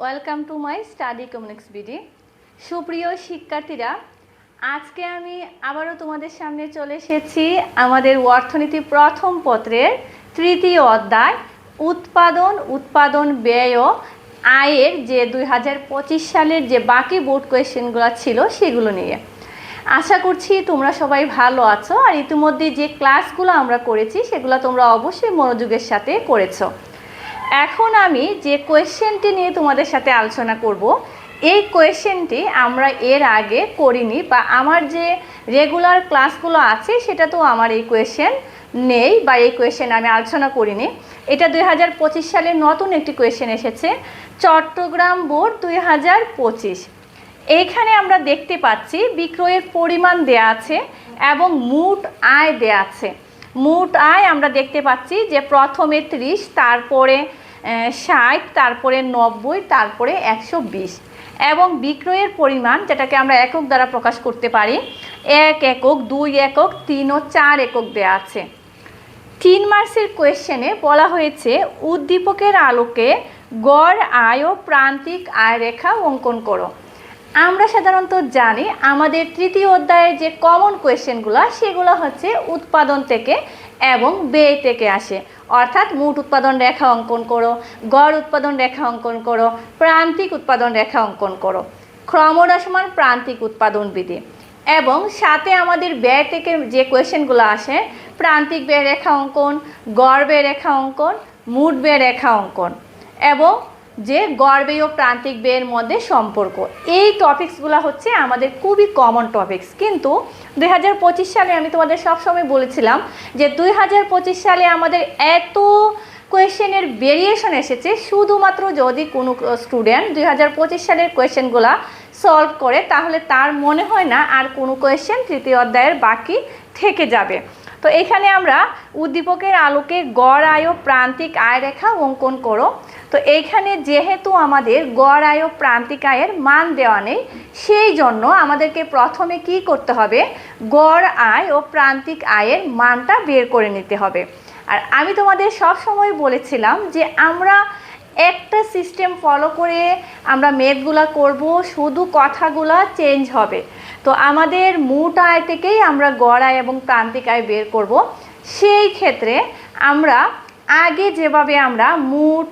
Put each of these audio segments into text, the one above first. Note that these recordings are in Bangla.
Welcome to my study economics BD. সুপ্রিয় শিক্ষার্থীরা, আজকে আমি আবারও তোমাদের সামনে চলে এসেছি আমাদের অর্থনীতি প্রথম পত্রের তৃতীয় অধ্যায় উৎপাদন ব্যয় ও আয়ের যে 2025 সালের যে বাকি বোর্ড কোয়েশ্চেনগুলো ছিল সেগুলো নিয়ে। আশা করছি তোমরা সবাই ভালো আছো, আর ইতিমধ্যে যে ক্লাসগুলো আমরা করেছি সেগুলো তোমরা অবশ্যই মনোযোগের সাথে করেছো। এখন আমি যে কোয়েশ্চেনটি নিয়ে তোমাদের সাথে আলোচনা করব, এই কোয়েশ্চেনটি আমরা এর আগে করিনি, বা আমার যে রেগুলার ক্লাসগুলো আছে সেটা তো আমার এই কোয়েশ্চেন নেই, বা এই কোয়েশ্চেন আমি আলোচনা করিনি। এটা 2025 সালে নতুন একটি কোয়েশ্চেন এসেছে, চট্টগ্রাম বোর্ড 2025। এইখানে আমরা দেখতে পাচ্ছি বিক্রয়ের পরিমাণ দেয়া আছে এবং মোট আয় দেয়া আছে। মোট আয় আমরা দেখতে পাচ্ছি যে প্রথমে 30, তারপরে 60, তারপরে 90, তারপরে 120, এবং বিক্রয়ের পরিমাণ যেটাকে আমরা একক দ্বারা প্রকাশ করতে পারি, 1 একক, 2 একক, 3 ও 4 একক দেয়া আছে। 3 মার্কসের কোয়েশ্চেনে বলা হয়েছে উদ্দীপকের আলোকে গড় আয় ও প্রান্তিক আয় রেখা অঙ্কন করো। আমরা সাধারণত জানি আমাদের তৃতীয় অধ্যায়ের যে কমন কোয়েশ্চেনগুলো সেগুলো হচ্ছে উৎপাদন থেকে এবং ব্যয় থেকে আসে, অর্থাৎ মোট উৎপাদন রেখা অঙ্কন করো, গড় উৎপাদন রেখা অঙ্কন করো, প্রান্তিক উৎপাদন রেখা অঙ্কন করো, ক্রমহ্রাসমান প্রান্তিক উৎপাদন বিধি। এবং সাথে আমাদের ব্যয় থেকে যে কোয়েশ্চেনগুলো আসে, প্রান্তিক ব্যয় রেখা অঙ্কন, গড় ব্যয় রেখা অঙ্কন, মোট ব্যয় রেখা অঙ্কন, এবং যে গড় ব্যয় ও প্রান্তিক ব্যয়ের মধ্যে সম্পর্ক। এই টপিকসগুলো হচ্ছে আমাদের খুবই কমন টপিকস। কিন্তু 2025 সালে আমি তোমাদের সবসময় বলেছিলাম যে 2025 সালে আমাদের এত কোয়েশ্চেনের ভেরিয়েশন এসেছে শুধুমাত্র যদি কোনো স্টুডেন্ট 2025 সালের কোয়েশ্চেনগুলো সলভ করে, তাহলে তার মনে হয় না আর কোনো কোয়েশ্চেন তৃতীয় অধ্যায়ের বাকি থেকে যাবে। তো এখানে আমরা উদ্দীপকের আলোকে গড় আয় ও প্রান্তিক আয় রেখা অঙ্কন করো। তো এইখানে যেহেতু আমাদের গড় আয় ও প্রান্তিক আয়ের মান দেওয়া নেই, সেই জন্য আমাদেরকে প্রথমে কি করতে হবে, গড় আয় ও প্রান্তিক আয়ের মানটা বের করে নিতে হবে। আর আমি তোমাদের সব সময় বলেছিলাম যে আমরা একটা সিস্টেম ফলো করে আমরা ম্যাথগুলো করব, শুধু কথাগুলো চেঞ্জ হবে। তো আমাদের মোট আয় থেকেই আমরা গড় আয় এবং প্রান্তিক আয় বের করব। সেই ক্ষেত্রে আমরা আগে যেভাবে আমরা মোট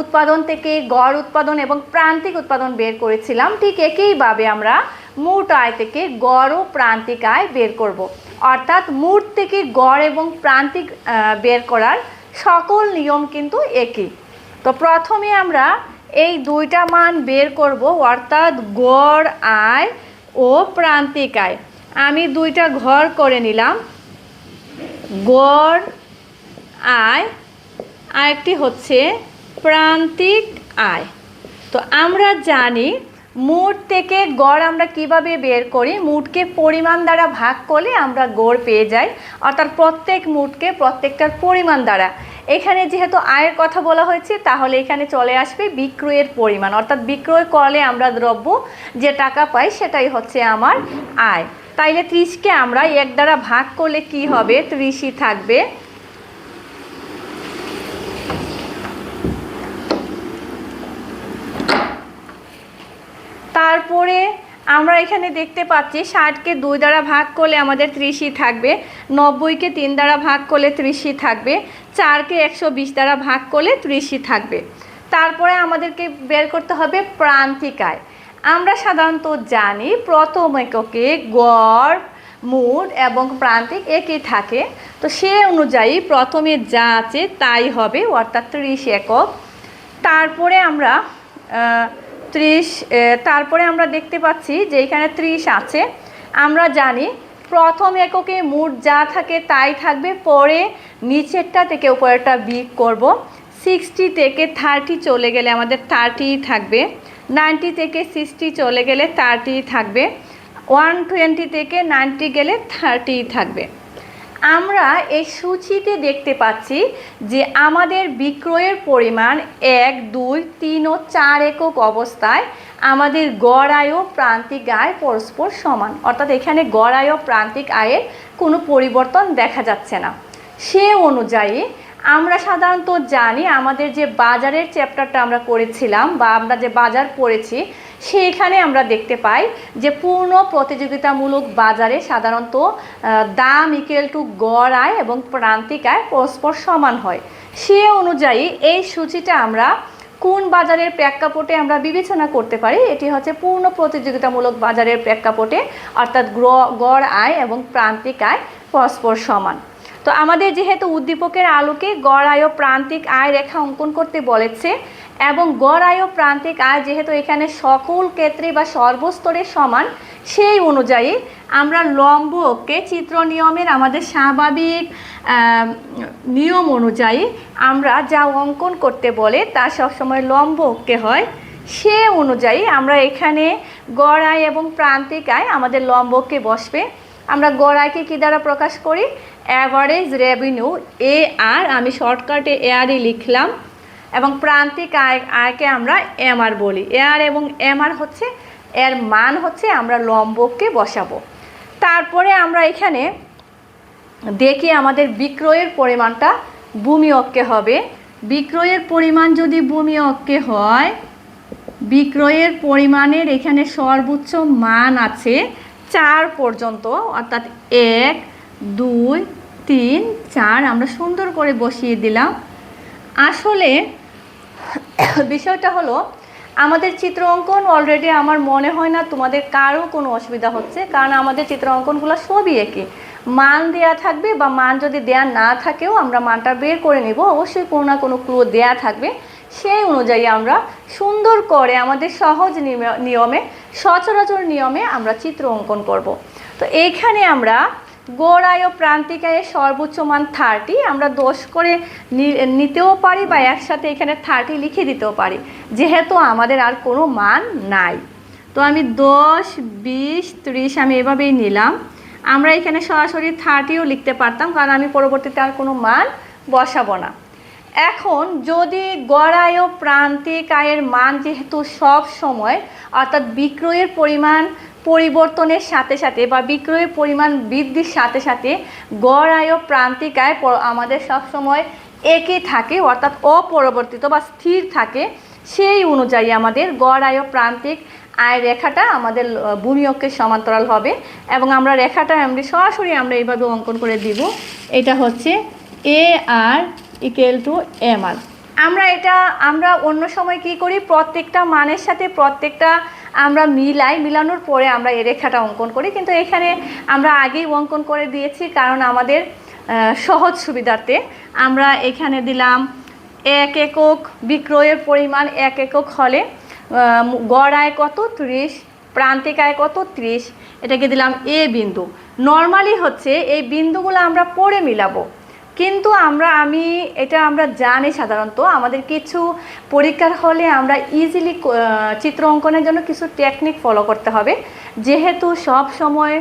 উৎপাদন থেকে গড় উৎপাদন এবং প্রান্তিক উৎপাদন বের করেছিলাম, ঠিক একইভাবে আমরা মোট আয় থেকে গড় ও প্রান্তিক আয় বের করব। অর্থাৎ মোট থেকে গড় এবং প্রান্তিক বের করার সকল নিয়ম কিন্তু একই। তো প্রথমে আমরা এই দুইটা মান বের করব, অর্থাৎ গড় আয় ও প্রান্তিক আয়। আমি দুইটা ঘর করে নিলাম, গড় আয় আর একটি হচ্ছে প্রান্তিক আয়। তো আমরা জানি মোট থেকে গড় আমরা কিভাবে বের করি, মোটকে পরিমাণ দ্বারা ভাগ করলে আমরা গড় পেয়ে যাই, অর্থাৎ প্রত্যেক মোটকে প্রত্যেকটার পরিমাণ দ্বারা। এখানে যেহেতু আয়ের কথা বলা হয়েছে, তাহলে এখানে চলে আসবে বিক্রয়ের পরিমাণ, অর্থাৎ বিক্রয় করলে আমরা দ্রব্য যে টাকা পাই সেটাই হচ্ছে আমার আয়। তাইলে 30কে আমরা 1 দ্বারা ভাগ করলে কি হবে, 30ই থাকবে। তারপরে আমরা এখানে দেখতে পাচ্ছি 60কে 2 দ্বারা ভাগ করলে আমাদের 30ই থাকবে, 90কে 3 দ্বারা ভাগ করলে 30ই থাকবে, 4কে 120 দ্বারা ভাগ করলে 30ই থাকবে। তারপরে আমাদেরকে বের করতে হবে প্রান্তিক আয়। আমরা সাধারণত জানি প্রথম এককে গড়, মোট এবং প্রান্তিক একই থাকে। তো সে অনুযায়ী প্রথমে যা আছে তাই হবে, অর্থাৎ 30 একক। তারপরে আমরা তারপরে আমরা দেখতে পাচ্ছি যে এখানে 30 আছে। আমরা জানি প্রথম এককে মোট যা থাকে তাই থাকবে, পরে নিচেরটা থেকে উপরেরটা বিয়োগ করব। 60 থেকে 30 চলে গেলে আমাদের 30 থাকবে, 90 থেকে 60 চলে গেলে 30 থাকবে, 120 থেকে 90 গেলে 30 থাকবে। আমরা এই সূচিতে দেখতে পাচ্ছি যে আমাদের বিক্রয়ের পরিমাণ 1, 2, 3 ও 4 একক অবস্থায় আমাদের গড় আয় ও প্রান্তিক আয় পরস্পর সমান, অর্থাৎ এখানে গড় আয় ও প্রান্তিক আয়ের কোনো পরিবর্তন দেখা যাচ্ছে না। সে অনুযায়ী আমরা সাধারণত জানি আমাদের যে বাজারের চ্যাপ্টারটা আমরা করেছিলাম বা আমরা যে বাজার পড়েছি সেইখানে আমরা দেখতে পাই যে পূর্ণ প্রতিযোগিতামূলক বাজারে সাধারণত দাম ইকুয়াল টু গড় আয় এবং প্রান্তিক আয় পরস্পর সমান হয়। সে অনুযায়ী এই সূচিটা আমরা কোন বাজারের প্রেক্ষাপটে আমরা বিবেচনা করতে পারি, এটি হচ্ছে পূর্ণ প্রতিযোগিতামূলক বাজারের প্রেক্ষাপটে, অর্থাৎ গড় আয় এবং প্রান্তিক আয় পরস্পর সমান। তো আমাদের যেহেতু উদ্দীপকের আলোকে গড় আয় ও প্রান্তিক আয় রেখা অঙ্কন করতে বলেছে এবং গড় আয় ও প্রান্তিক আয় যেহেতু এখানে সকল ক্ষেত্রে বা সর্বস্তরে সমান, সেই অনুযায়ী আমরা লম্ব অক্ষে চিত্র নিয়মের আমাদের স্বাভাবিক নিয়ম অনুযায়ী আমরা যা অঙ্কন করতে বলে তা সবসময় লম্ব অক্ষে হয়। সে অনুযায়ী আমরা এখানে গড় আয় এবং প্রান্তিক আয় আমাদের লম্ব অক্ষে বসবে। আমরা গড় আয়কে কী দ্বারা প্রকাশ করি? অ্যাভারেজ রেভিনিউ, AR, আমি শর্টকাটে ARই লিখলাম, এবং প্রান্তিক আয়কে আমরা MR বলি। AR এবং MR হচ্ছে এর মান হচ্ছে আমরা লম্ব অক্ষে বসাবো। তারপরে আমরা এখানে দেখি আমাদের বিক্রয়ের পরিমাণটা ভূমি অক্ষে হবে। বিক্রয়ের পরিমাণ যদি ভূমি অক্ষে হয়, বিক্রয়ের পরিমাণের এখানে সর্বোচ্চ মান আছে 4 পর্যন্ত, অর্থাৎ 1, 2, 3, 4 আমরা সুন্দর করে বসিয়ে দিলাম। আসলে বিষয়টা হলো আমাদের চিত্র অঙ্কন অলরেডি আমার মনে হয় না তোমাদের কারো কোনো অসুবিধা হচ্ছে, কারণ আমাদের চিত্র অঙ্কনগুলো সবই একই, মান দেয়া থাকবে বা মান যদি দেয়া না থাকেও আমরা মানটা বের করে নিব, অবশ্যই কোনো না কোনো ক্লু দেয়া থাকবে। সেই অনুযায়ী আমরা সুন্দর করে আমাদের সহজ নিয়মে, সচরাচর নিয়মে আমরা চিত্র অঙ্কন করব। তো এইখানে আমরা গড় আয় ও প্রান্তিক আয়ের সর্বোচ্চ মান 30, আমরা 10 করে নিতেও পারি বা একসাথে এখানে 30 লিখে দিতেও পারি, যেহেতু আমাদের আর কোনো মান নাই। তো আমি 10, 20, 30 আমি এভাবেই নিলাম। আমরা এখানে সরাসরি 30ও লিখতে পারতাম, কারণ আমি পরবর্তীতে আর কোনো মান বসাবো না। এখন যদি গড় আয় ও প্রান্তিক আয়ের মান যেহেতু সব সময়, অর্থাৎ বিক্রয়ের পরিমাণ পরিবর্তনের সাথে সাথে বা বিক্রয়ের পরিমাণ বৃদ্ধির সাথে সাথে গড় আয় ও প্রান্তিক আয় আমাদের সব সময় একই থাকে, অর্থাৎ অপরিবর্তিত বা স্থির থাকে। সেই অনুযায়ী আমাদের গড় আয় ও প্রান্তিক আয় রেখাটা আমাদের ভূমি অক্ষের সমান্তরাল হবে, এবং আমরা রেখাটা সরাসরি আমরা এইভাবে অঙ্কন করে দিব। এটা হচ্ছে AR ইকুয়াল টু MR। আমরা অন্য সময় কি করি, প্রত্যেকটা মানের সাথে প্রত্যেকটা আমরা মিলানোর পরে আমরা এই রেখাটা অঙ্কন করি, কিন্তু এখানে আমরা আগেই অঙ্কন করে দিয়েছি, কারণ আমাদের সহজ সুবিধার্থে আমরা এখানে দিলাম 1 একক, বিক্রয়ের পরিমাণ 1 একক হলে গড় আয় কত? 30, প্রান্তিক আয় কত? 30, এটাকে দিলাম A বিন্দু। নর্মালি হচ্ছে এই বিন্দুগুলো আমরা পরে মিলাবো, কিন্তু আমরা জানি সাধারণত আমাদের কিছু পরীক্ষার হলে আমরা ইজিলি চিত্র অঙ্কনের জন্য কিছু টেকনিক ফলো করতে হবে। যেহেতু সব সময়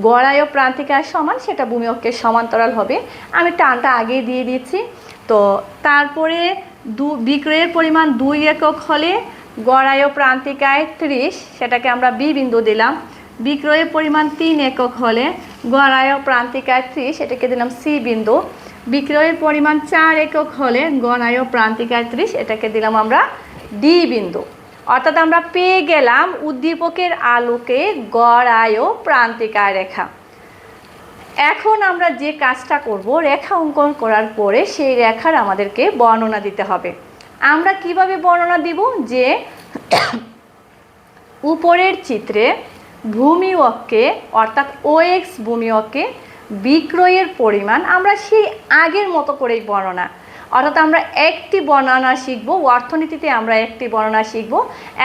গড় আয় ও প্রান্তিক আয় সমান, সেটা ভূমি অক্ষের সমান্তরাল হবে। আমি টানটা আগেই দিয়ে দিয়েছি। তো তারপরে বিক্রয়ের পরিমাণ 2 একক হলে গড় আয় ও প্রান্তিক আয় 30, সেটাকে আমরা B বিন্দু দিলাম। বিক্রয়ের পরিমাণ 3 একক হলে গড় আয় ও প্রান্তিক আয় 30, এটাকে দিলাম C বিন্দু। বিক্রয়ের পরিমাণ 4 একক হলে গড় আয় ও প্রান্তিক আয় 30, এটাকে দিলাম আমরা D বিন্দু। অর্থাৎ আমরা পেয়ে গেলাম উদ্দীপকের আলোকে গড় আয় ও প্রান্তিক আয় রেখা। এখন আমরা যে কাজটা করব, রেখা অঙ্কন করার পরে সেই রেখার আমাদেরকে বর্ণনা দিতে হবে। আমরা কিভাবে বর্ণনা দিব? যে উপরের চিত্রে ভূমি অক্ষে, অর্থাৎ OX ভূমি অক্ষে বিক্রয়ের পরিমাণ আমরা সেই আগের মতো করেই বর্ণনা, অর্থাৎ আমরা একটি বর্ণনা শিখব, অর্থনীতিতে আমরা একটি বর্ণনা শিখব,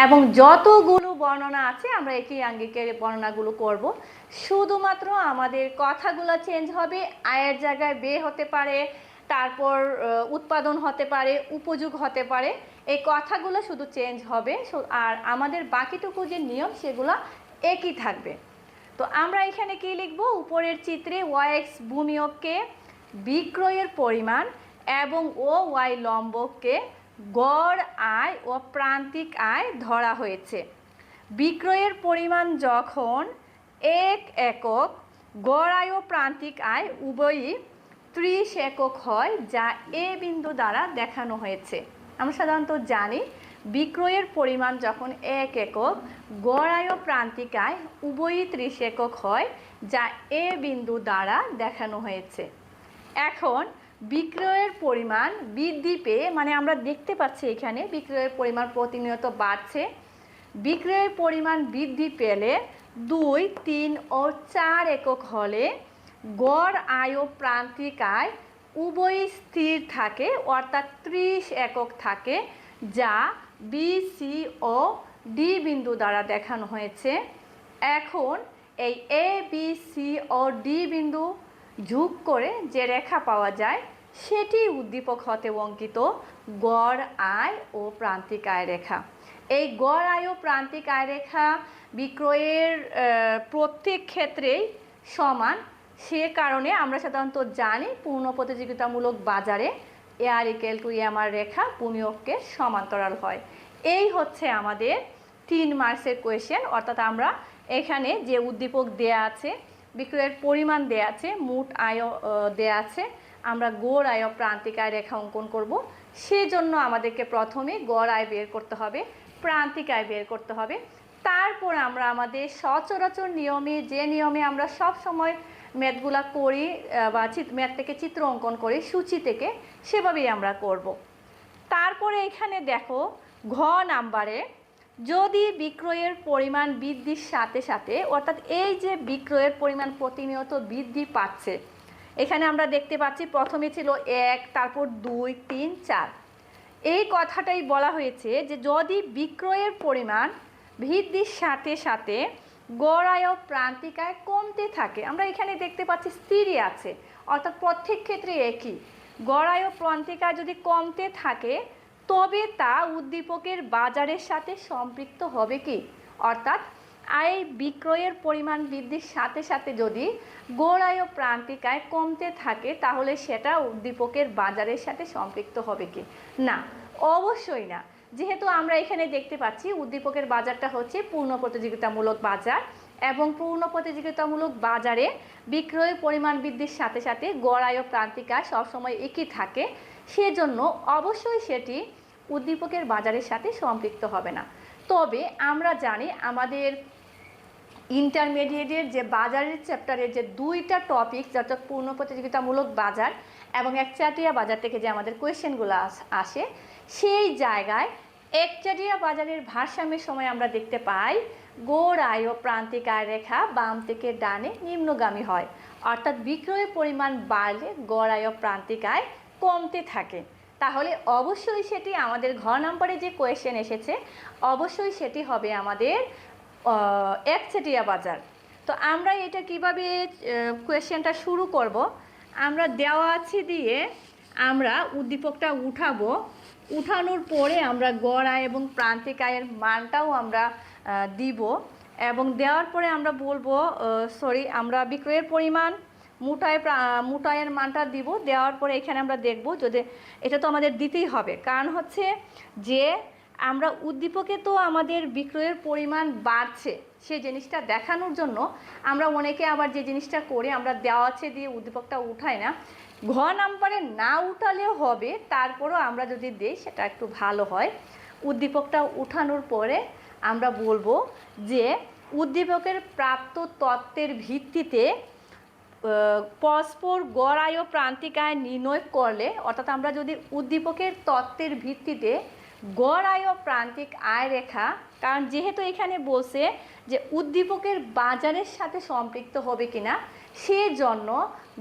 এবং যতগুলো বর্ণনা আছে আমরা একই আঙ্গিকের বর্ণনাগুলো করব। শুধুমাত্র আমাদের কথাগুলো চেঞ্জ হবে, আয়ের জায়গায় ব্যয় হতে পারে, তারপর উৎপাদন হতে পারে, উপযোগ হতে পারে, এই কথাগুলো শুধু চেঞ্জ হবে, আর আমাদের বাকিটুকু যে নিয়ম সেগুলো একই থাকবে। তো আমরা এখানে কি লিখব? উপরের চিত্রে OX ভূমি অক্ষে বিক্রয়ের পরিমাণ এবং OY লম্ব অক্ষে গড় আয় ও প্রান্তিক আয় ধরা হয়েছে। বিক্রয়ের পরিমাণ যখন 1 একক, গড় আয় ও প্রান্তিক আয় উভয়ই 30 একক হয়, যা এ বিন্দু দ্বারা দেখানো হয়েছে। আমরা সাধারণত জানি বিক্রয়ের পরিমাণ যখন 1 একক, গড় আয় ও প্রান্তিক আয় উভয়ই 30 একক হয়, যা এ বিন্দু দ্বারা দেখানো হয়েছে। এখন বিক্রয়ের পরিমাণ বৃদ্ধি পেয়ে, মানে আমরা দেখতে পাচ্ছি এখানে বিক্রয়ের পরিমাণ প্রতিনিয়ত বাড়ছে। বিক্রয়ের পরিমাণ বৃদ্ধি পেলে 2, 3 ও 4 একক হলে গড় আয় ও প্রান্তিক আয় উভয়ই স্থির থাকে, অর্থাৎ 30 একক থাকে, যা বি, সি ও ডি বিন্দু দ্বারা দেখানো হয়েছে। এখন এই এ, বি, সি ও ডি বিন্দু যোগ করে যে রেখা পাওয়া যায় সেটি উদ্দীপক হতে অঙ্কিত গড় আয় ও প্রান্তিক আয় রেখা। এই গড় আয় ও প্রান্তিক আয় রেখা বিক্রয়ের প্রত্যেক ক্ষেত্রেই সমান। সে কারণে আমরা সাধারণত জানি পূর্ণ প্রতিযোগিতামূলক বাজারে AR=MR রেখা ভূমি অক্ষের সমান্তরাল হয়। এই হচ্ছে আমাদের 3 মার্কসের কোয়েশ্চেন। অর্থাৎ আমরা এখানে যে উদ্দীপক দেয়া আছে, বিক্রয়ের পরিমাণ দেয়া আছে, মোট আয় দেয়া আছে, আমরা গড় আয় ও প্রান্তিক আয় রেখা অঙ্কন করব। সেজন্য আমাদেরকে প্রথমে গড় আয় বের করতে হবে, প্রান্তিক আয় বের করতে হবে। তারপর আমরা আমাদের সচরাচর নিয়মে, যে নিয়মে আমরা সব সময় ম্যাথগুলা করি বা ম্যাথ থেকে চিত্র অঙ্কন করি সূচি থেকে, সেভাবেই আমরা করব। তারপরে এখানে দেখো ঘ নাম্বারে, যদি বিক্রয়ের পরিমাণ বৃদ্ধির সাথে সাথে, অর্থাৎ এই যে বিক্রয়ের পরিমাণ প্রতিনিয়ত বৃদ্ধি পাচ্ছে, এখানে আমরা দেখতে পাচ্ছি প্রথমে ছিল 1, তারপর 2, 3, 4। এই কথাটাই বলা হয়েছে যে যদি বিক্রয়ের পরিমাণ বৃদ্ধির সাথে সাথে গড় আয় ও প্রান্তিক আয় কমতে থাকে, আমরা এখানে দেখতে পাচ্ছি স্থিরই আছে, অর্থাৎ প্রত্যেক ক্ষেত্রে একই। গড় আয় ও প্রান্তিক আয় যদি কমতে থাকে তবে তা উদ্দীপকের বাজারের সাথে সম্পৃক্ত হবে কি, অর্থাৎ আয় বিক্রয়ের পরিমাণ বৃদ্ধির সাথে সাথে যদি গড় আয় ও প্রান্তিক আয় কমতে থাকে তাহলে সেটা উদ্দীপকের বাজারের সাথে সম্পৃক্ত হবে কি না, অবশ্যই না। যেহেতু আমরা এখানে দেখতে পাচ্ছি উদ্দীপকের বাজারটা হচ্ছে পূর্ণ প্রতিযোগিতামূলক বাজার, এবং পূর্ণ প্রতিযোগিতামূলক বাজারে বিক্রয়ের পরিমাণ বৃদ্ধির সাথে সাথে গড় আয় ও প্রান্তিক আয় সবসময় একই থাকে, সেজন্য অবশ্যই সেটি উদ্দীপকের বাজারের সাথে সম্পৃক্ত হবে না। তবে আমরা জানি আমাদের ইন্টারমিডিয়েটের যে বাজারের চ্যাপ্টারের যে 2টা টপিক, অর্থাৎ পূর্ণ প্রতিযোগিতামূলক বাজার এবং একচাটিয়া বাজার থেকে যে আমাদের কোয়েশ্চেনগুলো আসে, সেই জায়গায় একচাটিয়া বাজারের ভারসাম্যের সময় আমরা দেখতে পাই গড় আয় ও প্রান্তিক আয় রেখা বাম থেকে ডানে নিম্নগামী হয়, অর্থাৎ বিক্রয়ের পরিমাণ বাড়লে গড় আয় ও প্রান্তিক আয় কমতে থাকে। তাহলে অবশ্যই সেটি আমাদের ঘ নম্বরে যে কোয়েশ্চেন এসেছে, অবশ্যই সেটি হবে আমাদের একচেটিয়া বাজার। তো আমরা এটা কিভাবে কোয়েশ্চেনটা শুরু করব, আমরা দেওয়া আছে দিয়ে আমরা উদ্দীপকটা উঠাবো, উঠানোর পরে আমরা গড় আয় এবং প্রান্তিক আয়ের মানটাও আমরা দিব, এবং দেওয়ার পরে আমরা বলবো আমরা বিক্রয়ের পরিমাণ মোটায়ের মানটা দিব। দেওয়ার পরে এখানে আমরা দেখব, যদি এটা তো আমাদের দিতেই হবে, কারণ হচ্ছে যে আমরা উদ্দীপকে তো আমাদের বিক্রয়ের পরিমাণ বাড়ছে সেই জিনিসটা দেখানোর জন্য আমরা অনেকে আবার যে জিনিসটা করে আমরা দেওয়া আছে দিয়ে উদ্দীপকটা উঠাই না। ঘ নাম্বারে না উঠালেও হবে, তারপরও আমরা যদি দিই সেটা একটু ভালো হয়। উদ্দীপকটা উঠানোর পরে আমরা বলবো যে উদ্দীপকের প্রাপ্ত তত্ত্বের ভিত্তিতে পরস্পর গড় আয় ও প্রান্তিক আয় নির্ণয় করলে, অর্থাৎ আমরা যদি উদ্দীপকের তত্ত্বের ভিত্তিতে গড় আয় ও প্রান্তিক আয় রেখা, কারণ যেহেতু এখানে বলছে যে উদ্দীপকের বাজারের সাথে সম্পৃক্ত হবে কিনা, সেজন্য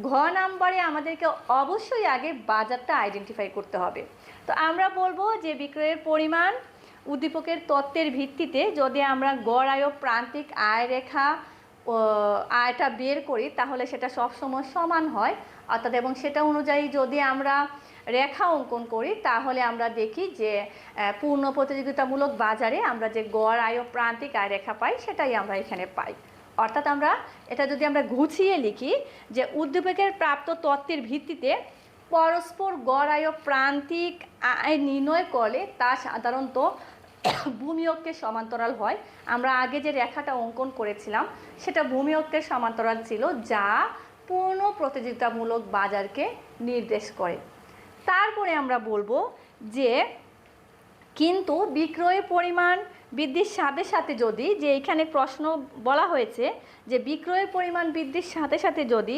ঘ নাম্বারে আমাদেরকে অবশ্যই আগে বাজারটা আইডেন্টিফাই করতে হবে। তো আমরা বলবো যে বিক্রয়ের পরিমাণ উদ্দীপকের তত্ত্বের ভিত্তিতে যদি আমরা গড় আয় ও প্রান্তিক আয় রেখা আয়টা বের করি তাহলে সেটা সবসময় সমান হয়, অর্থাৎ এবং সেটা অনুযায়ী যদি আমরা রেখা অঙ্কন করি তাহলে আমরা দেখি যে পূর্ণ প্রতিযোগিতামূলক বাজারে আমরা যে গড় আয় ও প্রান্তিক আয় রেখা পাই সেটাই আমরা এখানে পাই। অর্থাৎ আমরা এটা যদি আমরা গুছিয়ে লিখি যে উদ্দীপকের প্রাপ্ত তত্ত্বের ভিত্তিতে পরস্পর গড় আয় ও প্রান্তিক আয় নির্ণয় করলে তা সাধারণত ভূমি অক্ষের সমান্তরাল হয়। আমরা আগে যে রেখাটা অঙ্কন করেছিলাম সেটা ভূমি অক্ষের সমান্তরাল ছিল, যা পূর্ণ প্রতিযোগিতামূলক বাজারকে নির্দেশ করে। তারপরে আমরা বলবো যে কিন্তু বিক্রয়ের পরিমাণ বৃদ্ধির সাথে সাথে যদি, যে এখানে প্রশ্ন বলা হয়েছে যে বিক্রয়ের পরিমাণ বৃদ্ধির সাথে সাথে যদি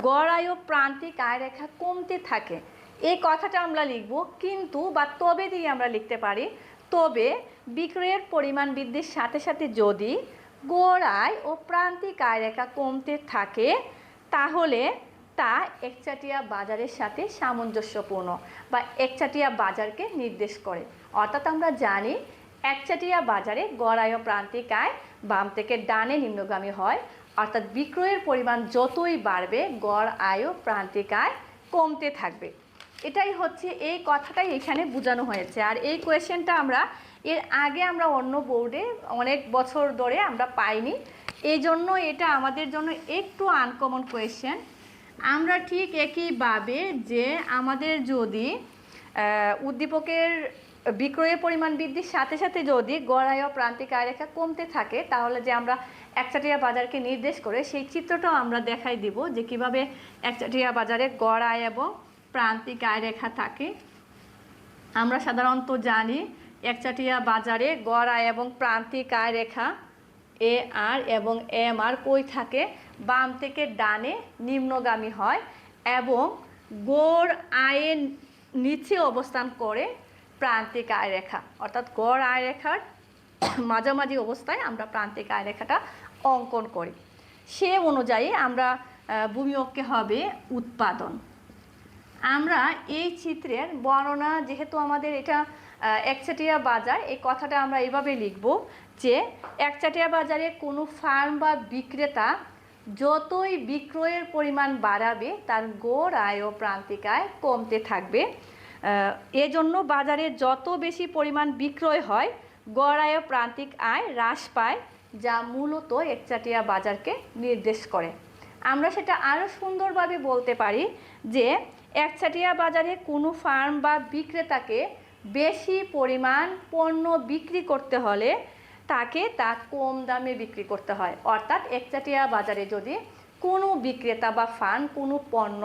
গড় আয় ও প্রান্তিক আয় রেখা কমতে থাকে, এই কথাটা আমরা লিখব কিন্তু বা তবে দিয়ে আমরা লিখতে পারি। তবে বিক্রয়ের পরিমাণ বৃদ্ধির সাথে সাথে যদি গড় আয় ও প্রান্তিক আয় রেখা কমতে থাকে তাহলে তা একচাটিয়া বাজারের সাথে সামঞ্জস্যপূর্ণ বা একচাটিয়া বাজারকে নির্দেশ করে। অর্থাৎ আমরা জানি একচাটিয়া বাজারে গড় আয় ও প্রান্তিক আয় বাম থেকে ডানে নিম্নগামী হয়, অর্থাৎ বিক্রয়ের পরিমাণ যতই বাড়বে গড় আয় ও প্রান্তিক আয় কমতে থাকবে। এটাই হচ্ছে, এই কথাটাই এখানে বোঝানো হয়েছে। আর এই কোয়েশ্চেনটা আমরা এর আগে আমরা অন্য বোর্ডে অনেক বছর ধরে আমরা পাইনি, এই জন্য এটা আমাদের জন্য একটু আনকমন কোয়েশ্চেন। আমরা ঠিক একইভাবে যে আমাদের যদি উদ্দীপকের বিক্রয়ের পরিমাণ বৃদ্ধির সাথে সাথে যদি গড় আয় ও প্রান্তিক আয় রেখা কমতে থাকে তাহলে যে আমরা একচাটিয়া বাজারকে নির্দেশ করে সেই চিত্রটাও আমরা দেখাই দিব যে কিভাবে একচাটিয়া বাজারে গড় আয় এবং প্রান্তিক আয় রেখা থাকে। আমরা সাধারণত জানি একচাটিয়া বাজারে গড় আয় এবং প্রান্তিক আয় রেখা এ আর এবং এম আর কই থাকে, বাম থেকে ডানে নিম্নগামী হয় এবং গড় আয়ের নিচে অবস্থান করে প্রান্তিক আয় রেখা, অর্থাৎ গড় আয় রেখার মাঝামাঝি অবস্থায় আমরা প্রান্তিক আয় রেখাটা অঙ্কন করি। সে অনুযায়ী আমরা ভূমি অক্ষে হবে উৎপাদন। আমরা এই চিত্রের বর্ণনা, যেহেতু আমাদের এটা একচাটিয়া বাজার, এই কথাটা আমরা এভাবে লিখব যে একচাটিয়া বাজারে কোনো ফার্ম বা বিক্রেতা যতই বিক্রয়ের পরিমাণ বাড়াবে তার গড় আয় ও প্রান্তিক আয় কমতে থাকবে। এজন্য বাজারে যত বেশি পরিমাণ বিক্রয় হয় গড় আয় ও প্রান্তিক আয় হ্রাস পায়, যা মূলত একচাটিয়া বাজারকে নির্দেশ করে। আমরা সেটা আরও সুন্দরভাবে বলতে পারি যে একচাটিয়া বাজারে কোনো ফার্ম বা বিক্রেতাকে বেশি পরিমাণ পণ্য বিক্রি করতে হলে তাকে তা কম দামে বিক্রি করতে হয়। অর্থাৎ একচাটিয়া বাজারে যদি কোনো বিক্রেতা বা ফার্ম কোনো পণ্য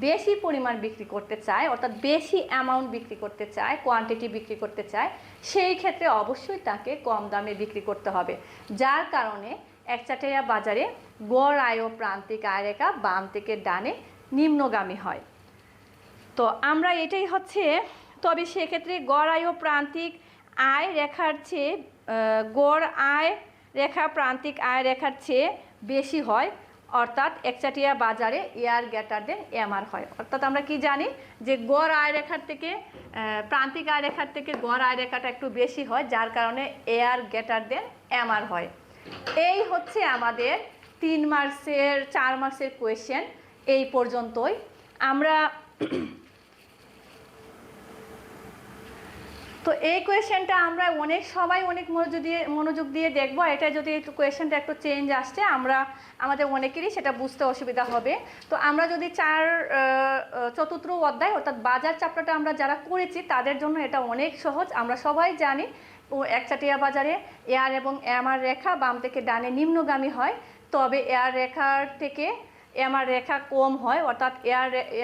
বেশি পরিমাণ বিক্রি করতে চায়, অর্থাৎ বেশি অ্যামাউন্ট বিক্রি করতে চায়, কোয়ান্টিটি বিক্রি করতে চায়, সেই ক্ষেত্রে অবশ্যই তাকে কম দামে বিক্রি করতে হবে, যার কারণে একচাটিয়া বাজারে গড় আয় ও প্রান্তিক আয় রেখা বাম থেকে ডানে নিম্নগামী হয়। তো আমরা এটাই হচ্ছে, তবে সেক্ষেত্রে গড় আয় ও প্রান্তিক আয় রেখার চেয়ে গড় আয় রেখা প্রান্তিক আয় রেখার চেয়ে বেশি হয়, অর্থাৎ একচাটিয়া বাজারে এআর গ্রেটার দেন এমআর হয়। অর্থাৎ আমরা কি জানি যে গড় আয় রেখার থেকে প্রান্তিক আয় রেখার থেকে গড় আয় রেখাটা একটু বেশি হয়, যার কারণে এআর গ্রেটার দেন এমআর হয়। এই হচ্ছে আমাদের 3 মার্কসের 4 মার্কসের কোয়েশ্চেন এই পর্যন্তই। আমরা তো এই কোয়েশ্চেনটা আমরা সবাই অনেক মনোযোগ দিয়ে দেখব। এটা যদি একটু কোয়েশ্চেনটা একটু চেঞ্জ আসছে আমাদের অনেকেরই সেটা বুঝতে অসুবিধা হবে। তো আমরা যদি চতুর্থ অধ্যায় অর্থাৎ বাজার চ্যাপ্টারটা আমরা যারা করেছি তাদের জন্য এটা অনেক সহজ। আমরা সবাই জানি একচাটিয়া বাজারে এআর এবং এমআর রেখা বাম থেকে ডানে নিম্নগামী হয়, তবে এআর রেখার থেকে এমআর রেখা কম হয়, অর্থাৎ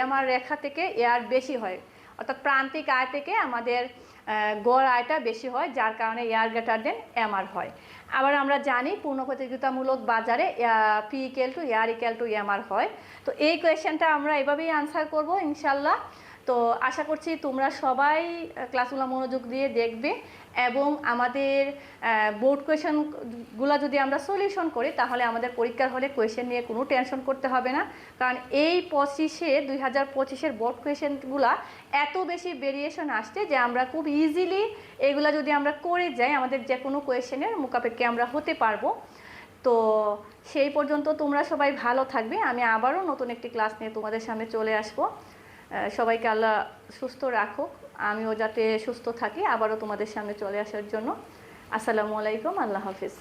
এমআর রেখা থেকে এআর বেশি হয়, অর্থাৎ প্রান্তিক আয় থেকে আমাদের গড় আয়টা বেশি হয়, যার কারণে এআর গ্রেটার দেন এমআর হয়। আবার আমরা জানি পূর্ণ প্রতিযোগিতামূলক বাজারে P equal to AR equal to MR হয়। তো এই কোয়েশ্চেনটা আমরা এভাবেই আনসার করব ইনশাল্লাহ। তো আশা করছি তোমরা সবাই ক্লাসগুলো মনোযোগ দিয়ে দেখবে এবং আমাদের বোর্ড কোয়েশ্চেনগুলো যদি আমরা সলিউশন করি তাহলে আমাদের পরীক্ষার হলে কোয়েশ্চেন নিয়ে কোনো টেনশন করতে হবে না, কারণ এই 2025-এর বোর্ড কোয়েশ্চেনগুলো এত বেশি ভেরিয়েশন আসছে যে আমরা খুব ইজিলি এগুলো যদি আমরা করে যাই আমাদের যে কোনো কোয়েশ্চেনের মোকাবেক্ষে আমরা হতে পারবো। তো সেই পর্যন্ত তোমরা সবাই ভালো থাকবে। আমি আবারও নতুন একটি ক্লাস নিয়ে তোমাদের সামনে চলে আসবো। সবাইকে আল্লাহ সুস্থ রাখুক, আমিও যাতে সুস্থ থাকি আবারও তোমাদের সামনে চলে আসার জন্য। আসসালামু আলাইকুম, আল্লাহ হাফিজ।